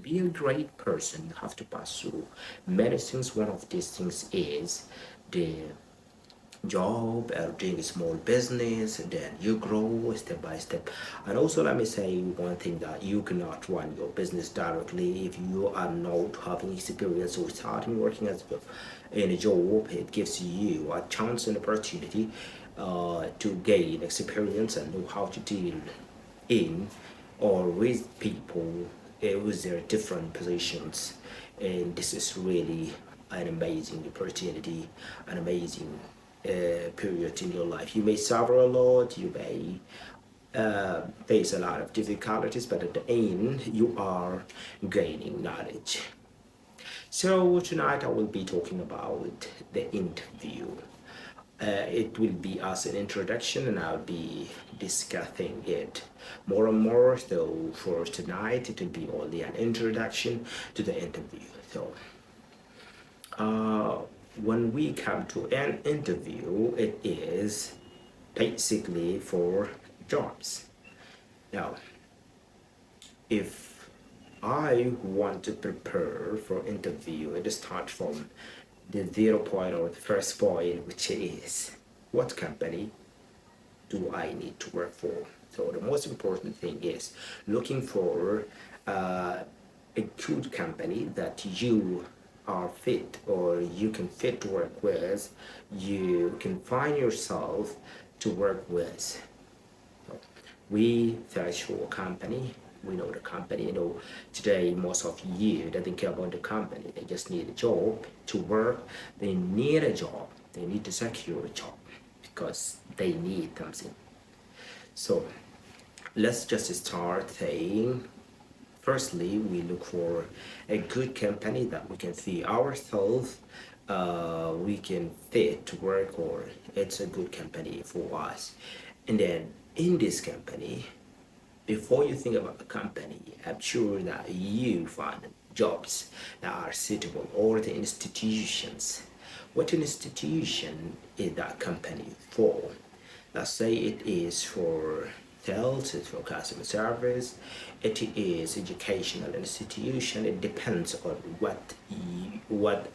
be a great person, you have to pass through many things. One of these things is the job or doing a small business, and then you grow step by step. And also, let me say one thing, that you cannot run your business directly if you are not having experience or starting working as in a job. It gives you a chance and opportunity to gain experience and know how to deal in or with people with their different positions. And this is really an amazing opportunity, an amazing period in your life. You may suffer a lot, you may face a lot of difficulties, but at the end, you are gaining knowledge. So tonight I will be talking about the interview. It will be as an introduction, and I'll be discussing it more and more. So for tonight, it will be only an introduction to the interview. So uh, when we come to an interview, it is basically for jobs. Now, if I want to prepare for interview, it starts from the 0 point or the first point, which is what company do I need to work for? So the most important thing is looking for a good company that you are fit or you can fit to work with, you can find yourself to work with. We search for a company. We know the company. Today most of you doesn't care about the company. They just need a job to work. They need a job. They need to secure a job because they need something. So let's just start saying, firstly, we look for a good company that we can see ourselves, we can fit to work, or it's a good company for us. And then in this company, before you think about the company, I'm sure that you find jobs that are suitable, or the institutions. What institution is that company for? Let's say it is for sales, it's for customer service, it is educational institution. It depends on what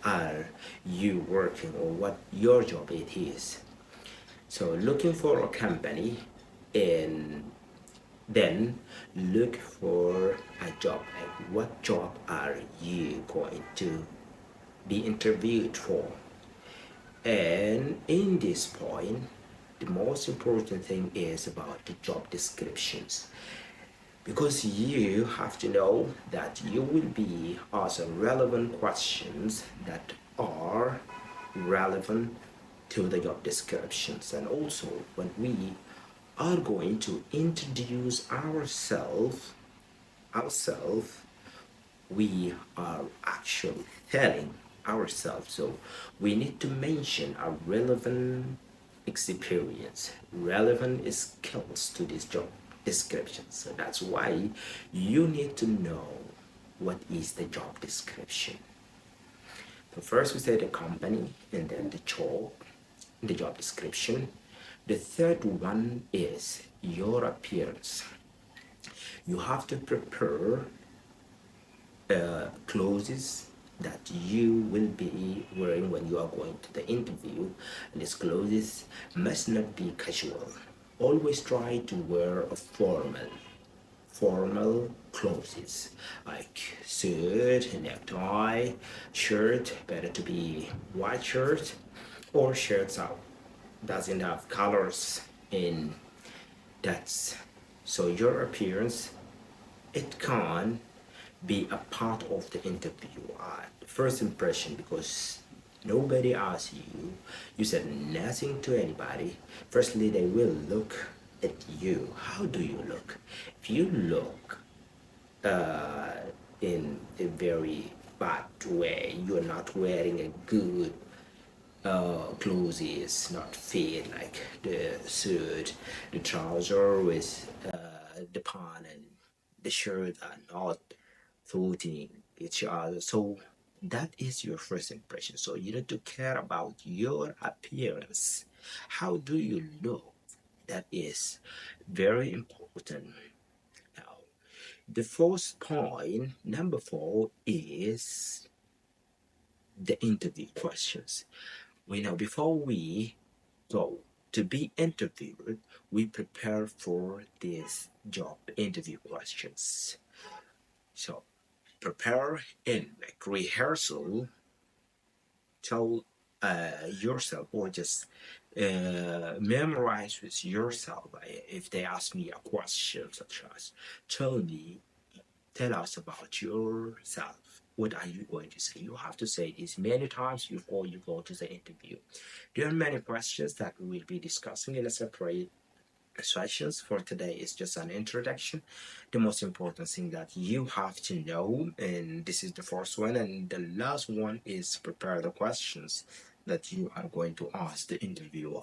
are you working, or what your job it is. So looking for a company, and then look for a job. Like, what job are you going to be interviewed for? And in this point, the most important thing is about the job descriptions, because you have to know that you will be asked relevant questions that are relevant to the job descriptions. And also, when we are going to introduce ourselves, we are actually telling ourselves. So we need to mention a relevant experience, relevant skills to this job description. So that's why you need to know what is the job description. So first we say the company, and then the job description. The third one is your appearance. You have to prepare clothes that you will be wearing when you are going to the interview. And these clothes must not be casual. Always try to wear a formal clothes, like suit, necktie, shirt. Better to be white shirt, or shirts out doesn't have colors in that. So your appearance, it can be a part of the interview, first impression, because nobody asks you, you said nothing to anybody. Firstly, they will look at you. How do you look? If you look uh, in a very bad way, you're not wearing a good clothes, is not fit, like the suit, the trouser with the pant, and the shirt are not suiting each other. So that is your first impression. So you need to care about your appearance. How do you look? That is very important. Now, The first point, number 4, is the interview questions. We know before we go to be interviewed, we prepare for this job interview questions. So prepare in like rehearsal, tell yourself, or just memorize with yourself. If they ask me a question such as, tell me, tell us about yourself. What are you going to say? You have to say this many times before you go to the interview. There are many questions that we will be discussing in a separate sessions. For today is just an introduction. The most important thing that you have to know, and this is the first one, and the last one is prepare the questions that you are going to ask the interviewer.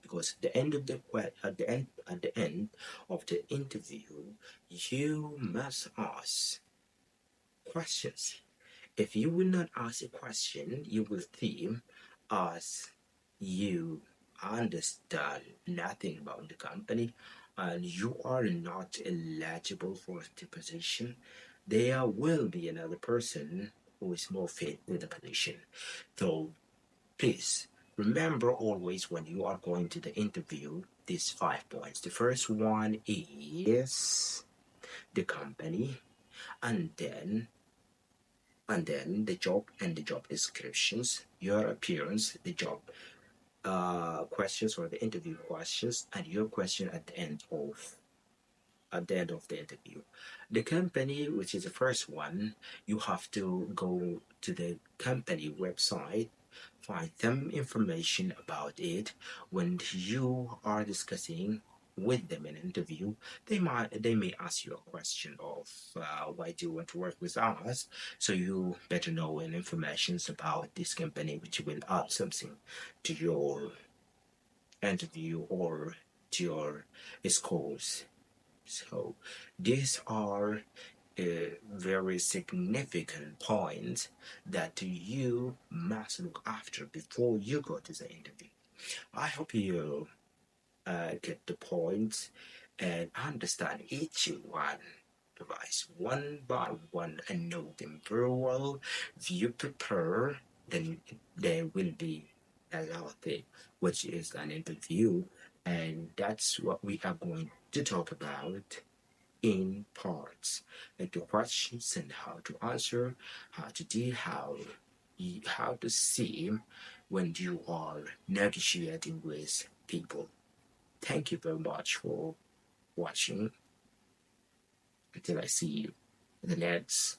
Because at the end of the end of the interview, you must ask questions. If you will not ask a question, you will seem as you understand nothing about the company and you are not eligible for the position. There will be another person who is more fit in the position. So please remember always when you are going to the interview these 5 points. The first one is the company, and then the job and the job descriptions, your appearance, the job questions or the interview questions, and your question at the end of the interview. The company, which is the first one, you have to go to the company website, find some information about it. When you are discussing with them in an interview, they may ask you a question of why do you want to work with us? So you better know an information about this company, which will add something to your interview or to your scores. So these are very significant points that you must look after before you go to the interview. I hope you get the points and understand each one device one by one and know them very well. If you prepare, then there will be another thing, which is an interview, and that's what we are going to talk about in parts, like the questions and how to answer, how to deal, how to see when you are negotiating with people. Thank you very much for watching. Until I see you in the next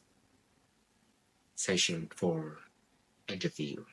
session for interview.